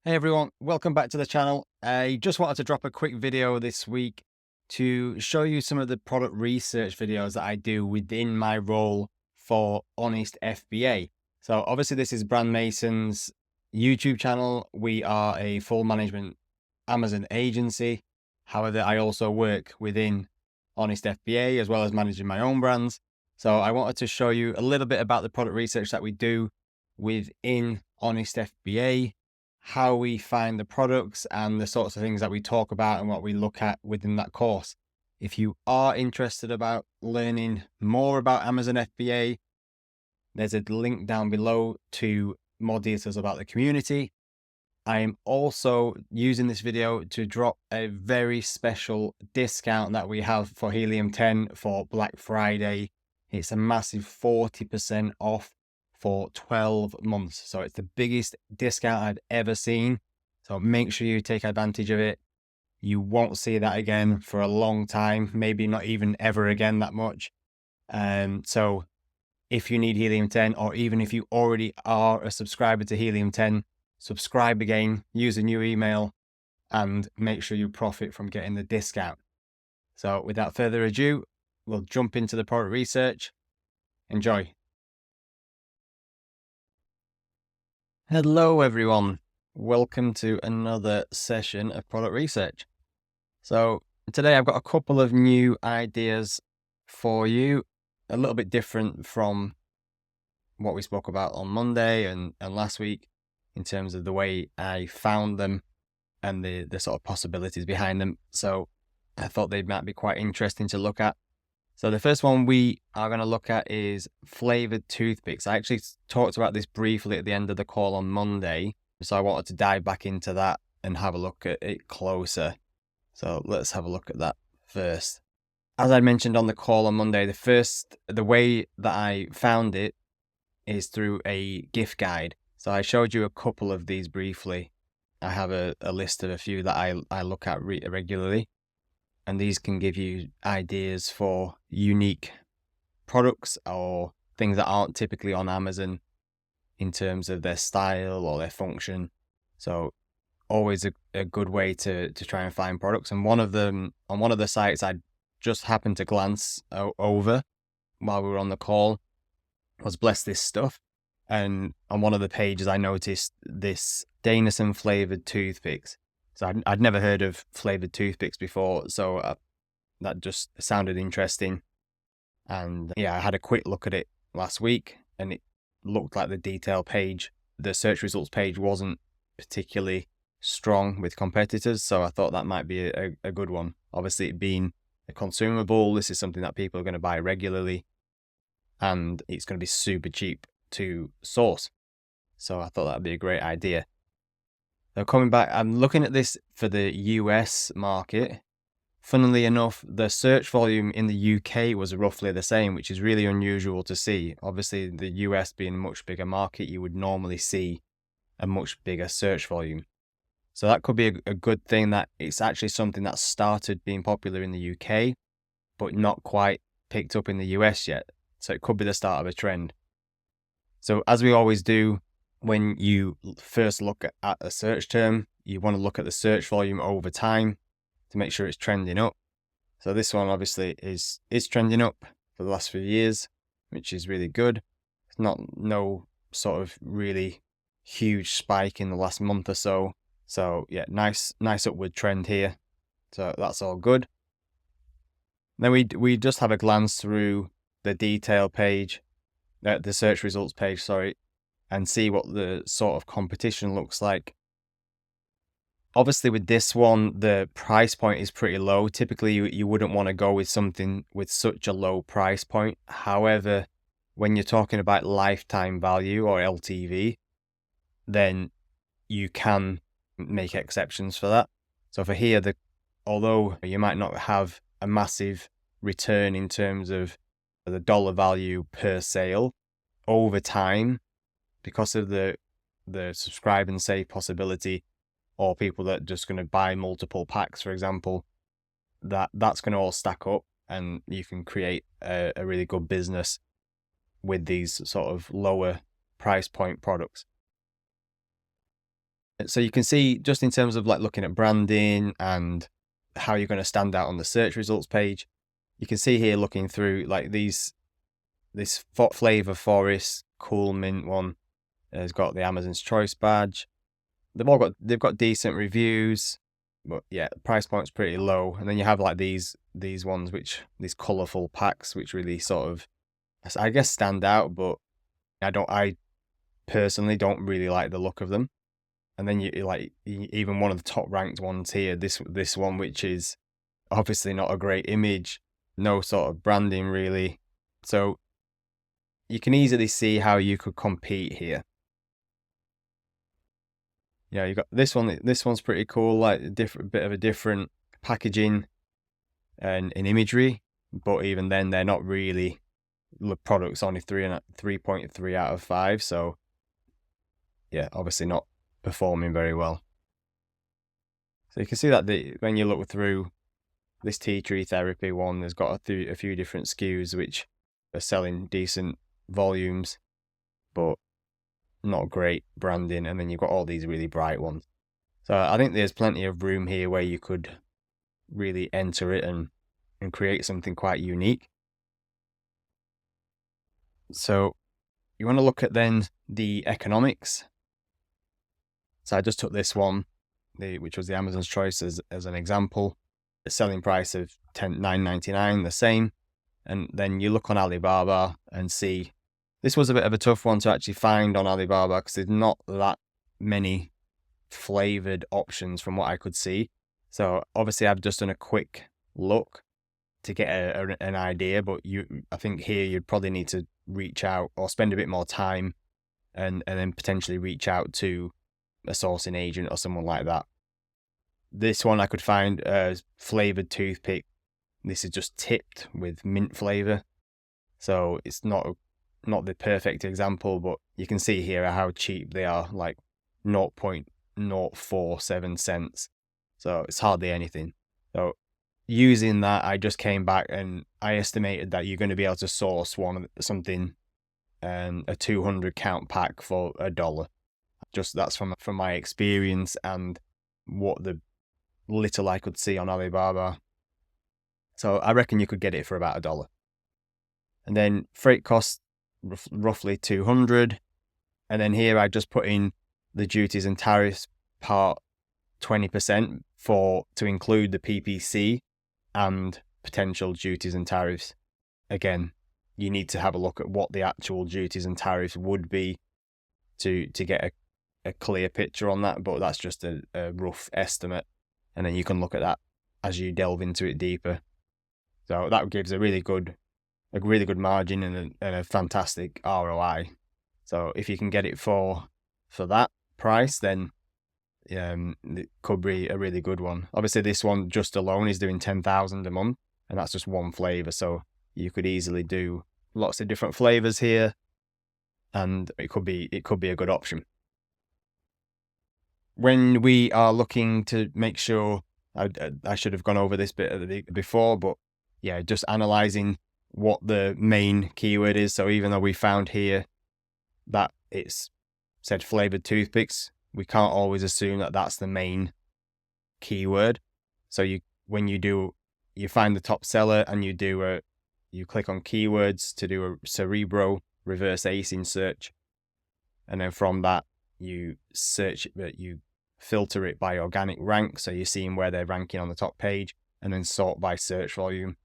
Hey everyone, welcome back to the channel. I just wanted to drop a quick video this week to show you some of the product research videos that I do within my role for Honest FBA. So obviously this is Brand Mason's YouTube channel. We are a full management Amazon agency. However, I also work within Honest FBA as well as managing my own brands. So I wanted to show you a little bit about the product research that we do within Honest FBA, how we find the products and the sorts of things that we talk about and what we look at within that course. If you are interested about learning more about Amazon FBA, there's a link down below to more details about the community. I am also using this video to drop a very special discount that we have for Helium 10 for Black Friday. It's a massive 40% off for 12 months. So it's the biggest discount I've ever seen. So make sure you take advantage of it. You won't see that again for a long time, maybe not even ever again that much. So if you need Helium 10, or even if you already are a subscriber to Helium 10, subscribe again, use a new email, and make sure you profit from getting the discount. So without further ado, we'll jump into the product research. Enjoy. Hello everyone, welcome to another session of product research. So today I've got a couple of new ideas for you, a little bit different from what we spoke about on Monday and last week in terms of the way I found them and the sort of possibilities behind them. So I thought they might be quite interesting to look at. So the first one we are going to look at is flavored toothpicks. I actually talked about this briefly at the end of the call on Monday, so I wanted to dive back into that and have a look at it closer. So let's have a look at that first. As I mentioned on the call on Monday, the way that I found it is through a gift guide. So I showed you a couple of these briefly. I have a list of a few that I look at regularly. And these can give you ideas for unique products or things that aren't typically on Amazon in terms of their style or their function. So always a good way to try and find products. And one of them, on one of the sites I just happened to glance over while we were on the call, was Bless This Stuff. And on one of the pages I noticed this Denison flavored toothpicks. So I'd never heard of flavored toothpicks before, so that just sounded interesting. And yeah, I had a quick look at it last week, and it looked like the detail page, the search results page, wasn't particularly strong with competitors, so I thought that might be a good one. Obviously, it being a consumable, this is something that people are going to buy regularly, and it's going to be super cheap to source. So I thought that'd be a great idea. Now coming back, I'm looking at this for the US market. Funnily enough, the search volume in the UK was roughly the same, which is really unusual to see. Obviously, the US being a much bigger market, you would normally see a much bigger search volume. So that could be a good thing, that it's actually something that started being popular in the UK, but not quite picked up in the US yet. So it could be the start of a trend. So as we always do, when you first look at a search term, you want to look at the search volume over time to make sure it's trending up. So this one obviously is trending up for the last few years, which is really good. It's no sort of really huge spike in the last month or so. So yeah, nice upward trend here. So that's all good. Then we just have a glance through the detail page, the search results page, sorry, and see what the sort of competition looks like. Obviously with this one, the price point is pretty low. Typically you wouldn't want to go with something with such a low price point. However, when you're talking about lifetime value or LTV, then you can make exceptions for that. So for here, although you might not have a massive return in terms of the dollar value per sale, over time, because of the subscribe and save possibility, or people that are just going to buy multiple packs, for example, that's going to all stack up, and you can create a really good business with these sort of lower price point products. So you can see just in terms of like looking at branding and how you're going to stand out on the search results page, you can see here looking through like this Flavor Forest Cool Mint one has got the Amazon's Choice badge. They've got decent reviews, but yeah, the price point's pretty low. And then you have like these ones these colourful packs which really sort of, I guess, stand out, but I personally don't really like the look of them. And then even one of the top ranked ones here, this one, which is obviously not a great image, no sort of branding really. So you can easily see how you could compete here. Yeah, you got this one. This one's pretty cool, like a bit of a different packaging and imagery, but even then, they're not really. The product's only 3.3 out of 5, so yeah, obviously not performing very well. So you can see that when you look through this tea tree therapy one, there's got a few different SKUs which are selling decent volumes, but not great branding. And then you've got all these really bright ones. So I think there's plenty of room here where you could really enter it and create something quite unique. So you want to look at then the economics. So I just took this one, which was the Amazon's Choice as an example. The selling price of $9.99, the same. And then you look on Alibaba and see, this was a bit of a tough one to actually find on Alibaba because there's not that many flavored options from what I could see. So obviously I've just done a quick look to get an idea, but I think here you'd probably need to reach out or spend a bit more time and then potentially reach out to a sourcing agent or someone like that. This one I could find a flavored toothpick. This is just tipped with mint flavor. So it's not the perfect example, but you can see here how cheap they are, like 0.047 cents. So it's hardly anything. So using that, I just came back and I estimated that you're going to be able to source something, a 200 count pack for $1. Just that's from my experience and what the little I could see on Alibaba. So I reckon you could get it for about $1. And then freight costs roughly 200. And then here I just put in the duties and tariffs part 20% to include the PPC and potential duties and tariffs. Again, you need to have a look at what the actual duties and tariffs would be to get a clear picture on that, but that's just a rough estimate. And then you can look at that as you delve into it deeper. So that gives a really good margin and a fantastic ROI. So if you can get it for that price, then it could be a really good one. Obviously, this one just alone is doing 10,000 a month, and that's just one flavor. So you could easily do lots of different flavors here, and it could be a good option. When we are looking to make sure, I should have gone over this bit before, but yeah, just analyzing what the main keyword is. So even though we found here that it's said flavored toothpicks, we can't always assume that that's the main keyword. So when you find the top seller and you click on keywords to do a Cerebro reverse acing search, and then from that you filter it by organic rank, so you're seeing where they're ranking on the top page, and then sort by search volume.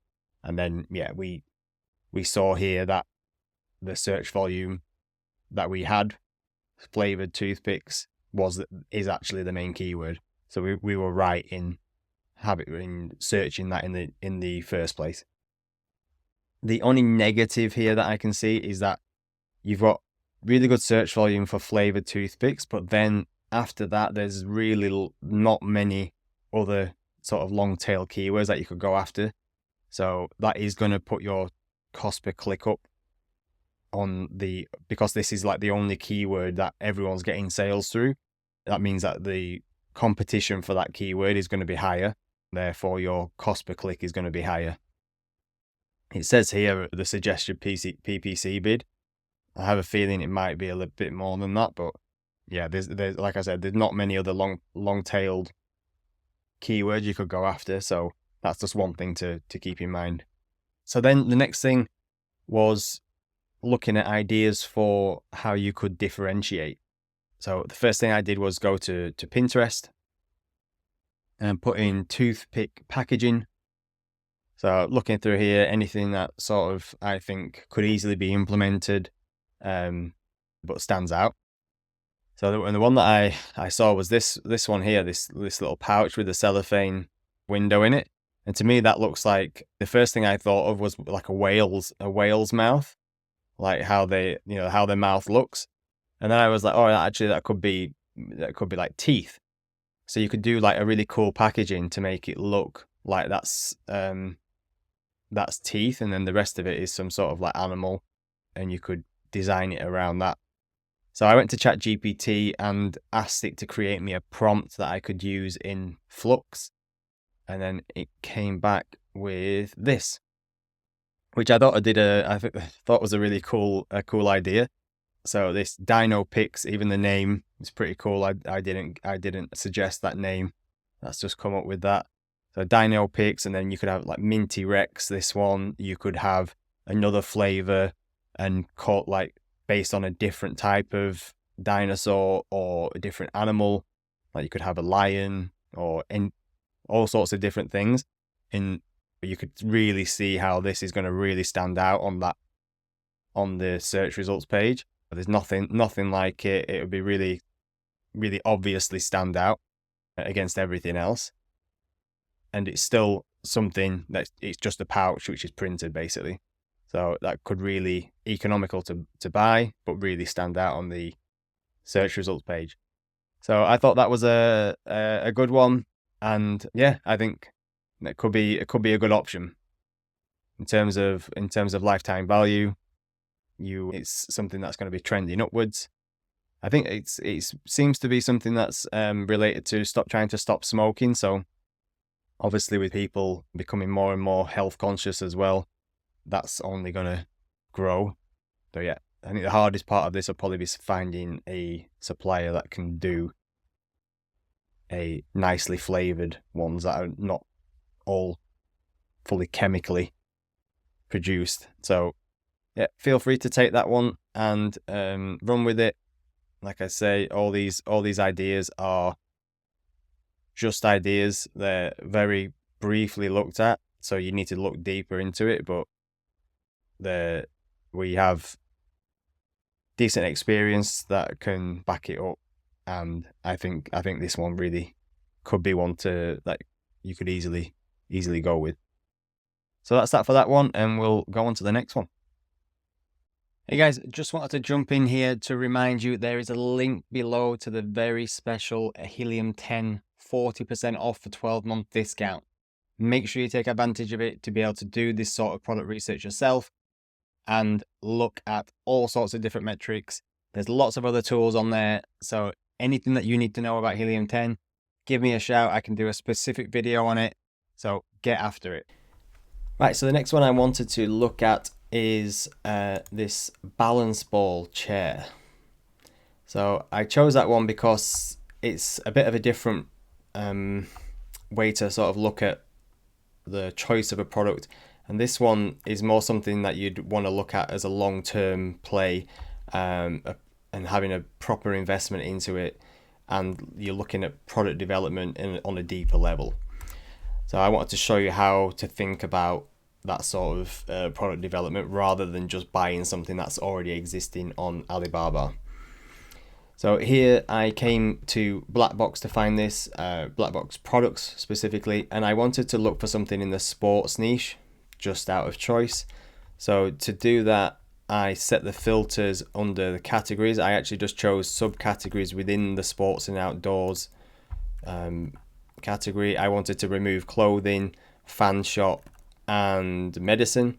And then we saw here that the search volume that we had, flavored toothpicks, is actually the main keyword. So we were right in searching that in the first place. The only negative here that I can see is that you've got really good search volume for flavored toothpicks, but then after that, there's really not many other sort of long tail keywords that you could go after. So that is going to put your cost per click up because this is like the only keyword that everyone's getting sales through. That means that the competition for that keyword is going to be higher. Therefore, your cost per click is going to be higher. It says here the suggested PPC bid. I have a feeling it might be a little bit more than that, but yeah, there's like I said, there's not many other long-tailed keywords you could go after. So that's just one thing to keep in mind. So then the next thing was looking at ideas for how you could differentiate. So the first thing I did was go to Pinterest and put in toothpick packaging. So looking through here, anything that sort of I think could easily be implemented, but stands out. So the one that I saw was this one here, this little pouch with a cellophane window in it. And to me, that looks like, the first thing I thought of was like a whale's mouth, like how how their mouth looks. And then I was like, oh, actually that could be like teeth. So you could do like a really cool packaging to make it look like that's teeth, and then the rest of it is some sort of like animal, and you could design it around that. So I went to ChatGPT and asked it to create me a prompt that I could use in Flux, and then it came back with this, which I thought was a really cool idea. So this Dino Pix, even the name is pretty cool. I didn't suggest that name. That's just come up with that. So Dino Pix, and then you could have like Minty Rex. This one, you could have another flavor and caught like based on a different type of dinosaur or a different animal. Like you could have a lion or all sorts of different things. And you could really see how this is going to really stand out on the search results page. There's nothing like it. It would be really, really obviously stand out against everything else. And it's still something that it's just a pouch which is printed basically. So that could really economical to buy, but really stand out on the search results page. So I thought that was a good one, and yeah, I think it could be a good option in terms of lifetime value. It's something that's going to be trending upwards. I think it seems to be something that's related to trying to stop smoking. So obviously with people becoming more and more health conscious as well, that's only going to grow. So yeah, I think the hardest part of this will probably be finding a supplier that can do a nicely flavored ones that are not all fully chemically produced. So yeah, feel free to take that one and run with it. Like I say, all these ideas are just ideas. They're very briefly looked at, so you need to look deeper into it. But we have decent experience that can back it up, and I think this one really could be one to like you could easily go with. So that's that for that one, and we'll go on to the next one. Hey guys, just wanted to jump in here to remind you there is a link below to the very special Helium 10 40% off for 12-month discount. Make sure you take advantage of it to be able to do this sort of product research yourself and look at all sorts of different metrics. There's lots of other tools on there, so anything that you need to know about Helium 10, give me a shout. I can do a specific video on it, so get after it. Right, so the next one I wanted to look at is this balance ball chair. So I chose that one because it's a bit of a different way to sort of look at the choice of a product, and this one is more something that you'd want to look at as a long-term play, and having a proper investment into it, and you're looking at product development on a deeper level. So I wanted to show you how to think about that sort of product development rather than just buying something that's already existing on Alibaba. So here I came to Blackbox to find this, Blackbox products specifically, and I wanted to look for something in the sports niche just out of choice. So to do that, I set the filters under the categories. I actually just chose subcategories within the sports and outdoors category. I wanted to remove clothing, fan shop, and medicine.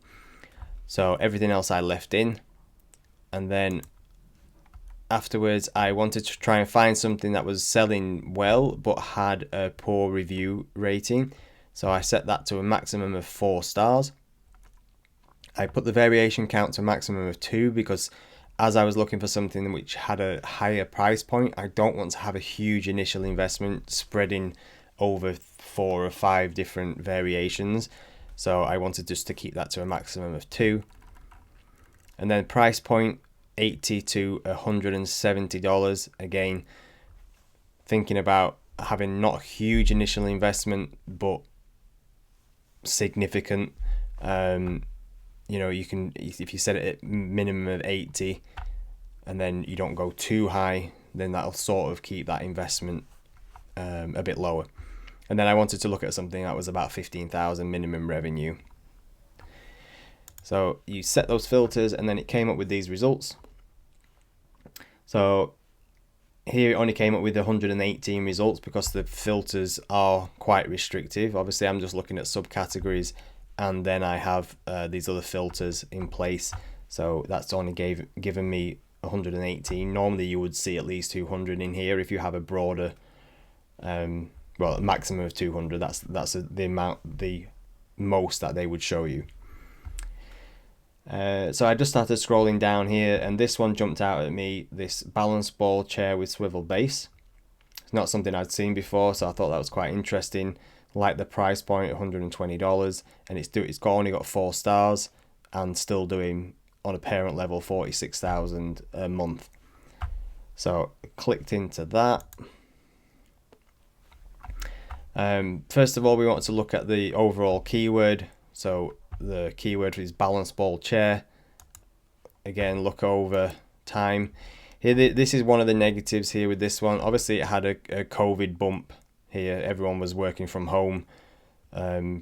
So everything else I left in. And then afterwards, I wanted to try and find something that was selling well but had a poor review rating. So I set that to a maximum of 4 stars. I put the variation count to a maximum of 2 because as I was looking for something which had a higher price point, I don't want to have a huge initial investment spreading over 4 or 5 different variations. So I wanted just to keep that to a maximum of 2. And then price point $80 to $170. Again, thinking about having not a huge initial investment, but significant. You can, if you set it at minimum of 80 and then you don't go too high, then that'll sort of keep that investment a bit lower. And then I wanted to look at something that was about 15,000 minimum revenue. So you set those filters and then it came up with these results. So here it only came up with 118 results because the filters are quite restrictive. Obviously I'm just looking at subcategories, and then I have these other filters in place. So that's only given me 118. Normally you would see at least 200 in here if you have a broader, well, a maximum of 200. That's the most that they would show you. So I just started scrolling down here, and this one jumped out at me, this balance ball chair with swivel base. It's not something I'd seen before, so I thought that was quite interesting. Like the price point, $120, and it's only got 4 stars and still doing, on a parent level, 46,000 a month. So I clicked into that. First of all, we want to look at the overall keyword. So the keyword is balance ball chair. Again, look over time. Here, this is one of the negatives here with this one. Obviously, it had a COVID bump here. Everyone was working from home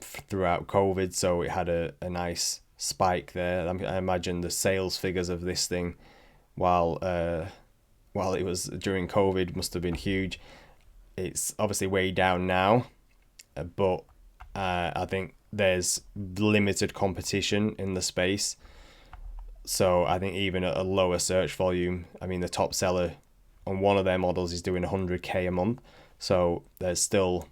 throughout COVID, so it had a nice spike there. I imagine the sales figures of this thing, while it was during COVID, must have been huge. It's obviously way down now, but I think there's limited competition in the space. So I think even at a lower search volume, I mean, the top seller on one of their models is doing 100k a month. So there's still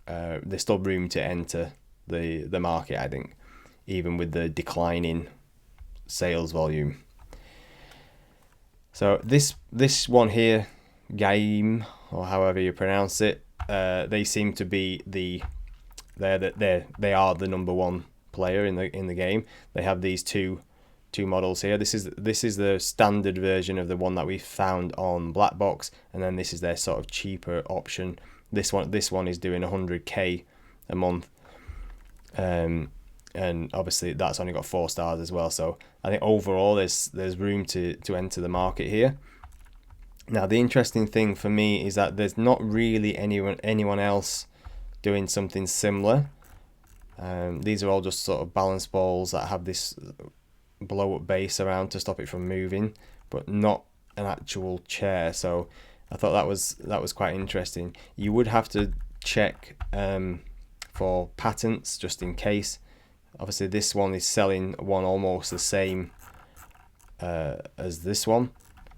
room to enter the market, I think, even with the declining sales volume. So this one here, Game, or however you pronounce it, they seem to be they are the number one player in the game. They have these two models here. This is the standard version of the one that we found on Blackbox, and then this is their sort of cheaper option. This one is doing 100k a month, and obviously that's only got 4 stars as well. So I think overall there's room to enter the market here. Now the interesting thing for me is that there's not really anyone else doing something similar. These are all just sort of balance balls that have this blow up base around to stop it from moving, but not an actual chair. So I thought that was quite interesting. You would have to check for patents just in case. Obviously this one is selling one almost the same as this one,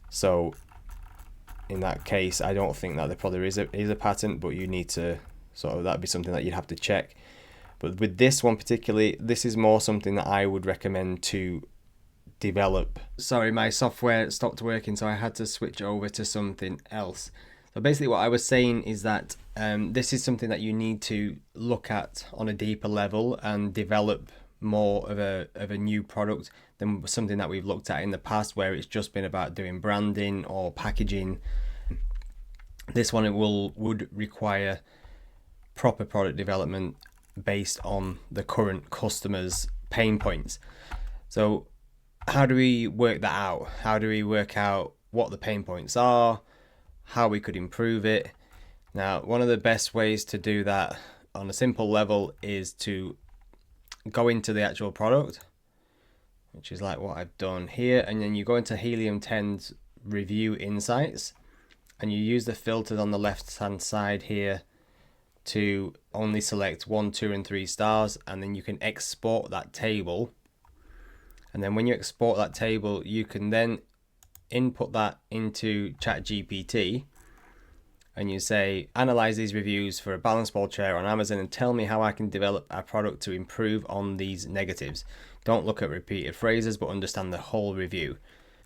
so in that case I don't think that there probably is a patent, but you need to that'd be something that you'd have to check. But with this one particularly, this is more something that I would recommend to develop. Sorry, my software stopped working, so I had to switch over to something else. So basically what I was saying is that this is something that you need to look at on a deeper level and develop more of a new product than something that we've looked at in the past, where it's just been about doing branding or packaging. This one would require proper product development based on the current customers' pain points. So how do we work that out? How do we work out what the pain points are, how we could improve it? Now, one of the best ways to do that on a simple level is to go into the actual product, which is like what I've done here, and then you go into Helium 10's review insights, and you use the filters on the left hand side here to only select 1, 2 and 3 stars, and then you can export that table. And then when you export that table, you can then input that into ChatGPT, and you say, analyze these reviews for a balance ball chair on Amazon and tell me how I can develop a product to improve on these negatives. Don't look at repeated phrases, but understand the whole review.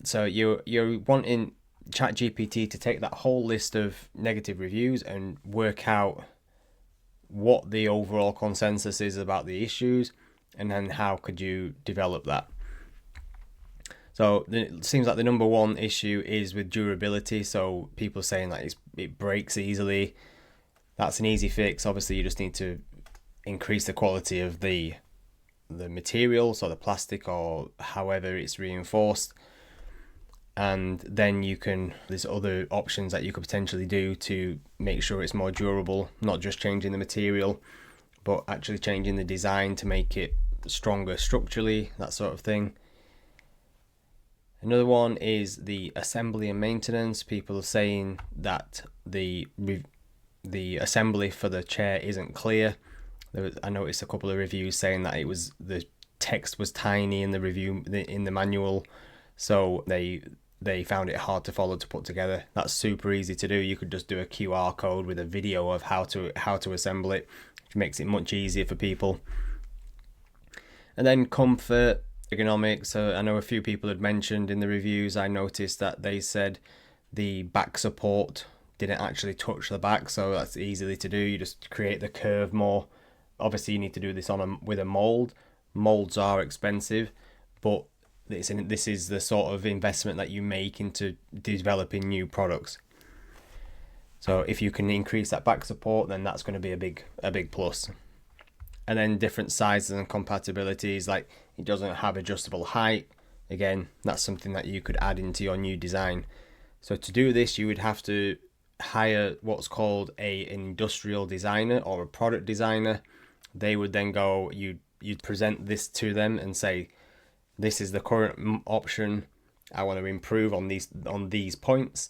So you're wanting ChatGPT to take that whole list of negative reviews and work out what the overall consensus is about the issues, and then how could you develop that. So it seems like the number one issue is with durability. So people saying that it breaks easily. That's an easy fix. Obviously, you just need to increase the quality of the material, so the plastic or however it's reinforced. And then there's other options that you could potentially do to make sure it's more durable, not just changing the material, but actually changing the design to make it stronger structurally, that sort of thing. Another one is the assembly and maintenance. People are saying that the assembly for the chair isn't clear. I noticed a couple of reviews saying that the text was tiny in the review in the manual, so they found it hard to follow to put together. That's super easy to do. You could just do a QR code with a video of how to assemble it, which makes it much easier for people. And then comfort, ergonomics. I know a few people had mentioned in the reviews, I noticed that they said the back support didn't actually touch the back, so that's easily to do. You just create the curve more. Obviously, you need to do this with a mold. Molds are expensive, but this is the sort of investment that you make into developing new products. So if you can increase that back support, then that's going to be a big plus. And then different sizes and compatibilities, like it doesn't have adjustable height. Again, that's something that you could add into your new design. So to do this, you would have to hire what's called an industrial designer or a product designer. They would then go, you'd present this to them and say, this is the current option, I want to improve on these points,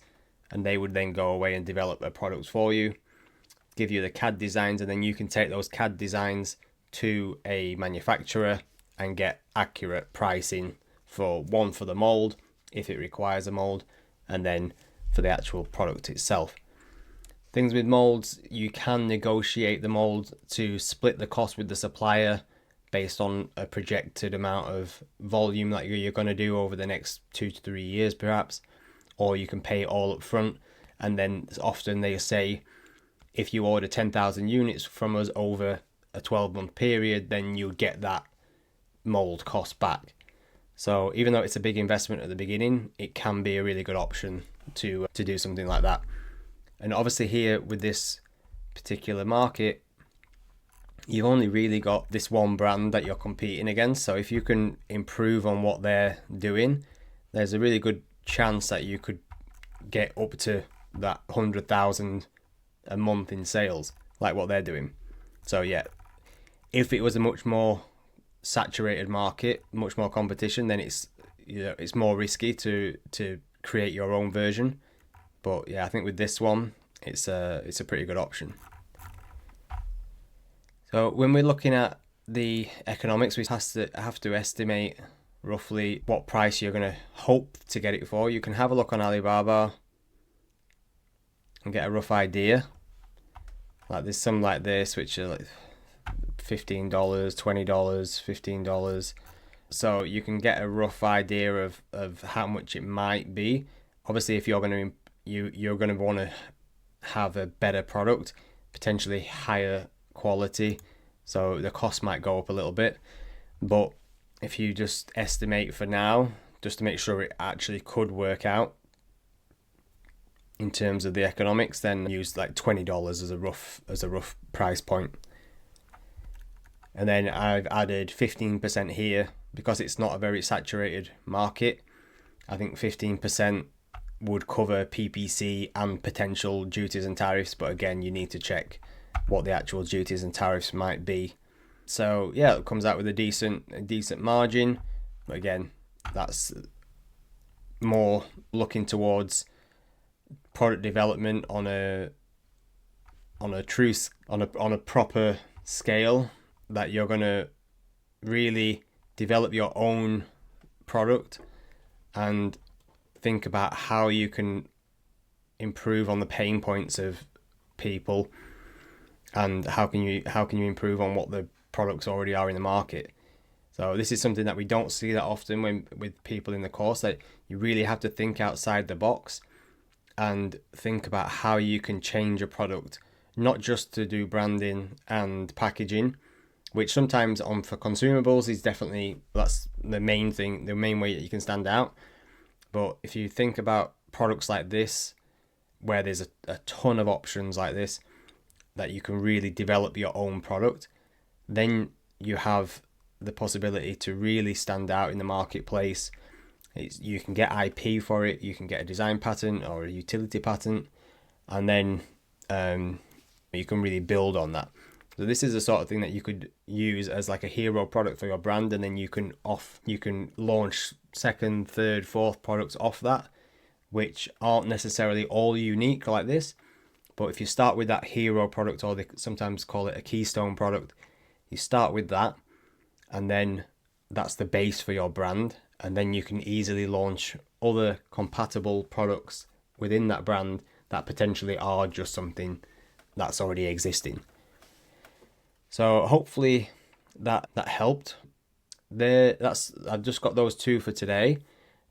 and they would then go away and develop a product for you, give you the CAD designs, and then you can take those CAD designs to a manufacturer and get accurate pricing for the mold, if it requires a mold, and then for the actual product itself. Things with molds, you can negotiate the mold to split the cost with the supplier based on a projected amount of volume that you're going to do over the next 2 to 3 years perhaps, or you can pay it all up front. And then often they say, if you order 10,000 units from us over a 12-month period, then you'll get that mold cost back. So even though it's a big investment at the beginning, it can be a really good option to do something like that. And obviously here with this particular market, you've only really got this one brand that you're competing against. So if you can improve on what they're doing, there's a really good chance that you could get up to that 100,000 a month in sales, like what they're doing. So yeah, if it was a much more saturated market, much more competition, then it's more risky to create your own version. But yeah, I think with this one, it's a pretty good option. So when we're looking at the economics, we have to estimate roughly what price you're going to hope to get it for. You can have a look on Alibaba and get a rough idea. Like there's some like this, which are like $15, $20, $15. So you can get a rough idea of how much it might be. Obviously, if you're going to want to have a better product, potentially higher quality, so the cost might go up a little bit. But if you just estimate for now, just to make sure it actually could work out in terms of the economics, then use like $20 as a rough price point. And then I've added 15% here because it's not a very saturated market. I think 15% would cover PPC and potential duties and tariffs, but again, you need to check what the actual duties and tariffs might be. So yeah, it comes out with a decent margin, but again, that's more looking towards product development on a proper scale, that you're going to really develop your own product and think about how you can improve on the pain points of people, and how can you improve on what the products already are in the market. So this is something that we don't see that often when with people in the course, that you really have to think outside the box and think about how you can change a product, not just to do branding and packaging, which sometimes on for consumables is definitely, that's the main thing, the main way that you can stand out. But if you think about products like this, where there's a ton of options like this, that you can really develop your own product, then you have the possibility to really stand out in the marketplace. You can get IP for it, you can get a design patent or a utility patent, and then you can really build on that. So this is the sort of thing that you could use as like a hero product for your brand, and then you can launch second, third, fourth products off that, which aren't necessarily all unique like this. But if you start with that hero product, or they sometimes call it a keystone product, you start with that, and then that's the base for your brand, and then you can easily launch other compatible products within that brand that potentially are just something that's already existing. So hopefully that helped. I've just got those two for today,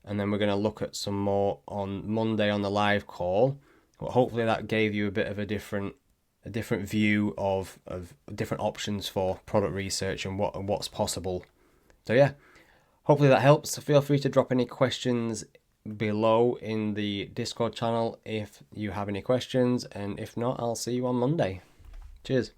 and then we're going to look at some more on Monday on the live call. But hopefully that gave you a bit of a different view of different options for product research and what's possible. So yeah, hopefully that helps. Feel free to drop any questions below in the Discord channel if you have any questions, and if not, I'll see you on Monday. Cheers.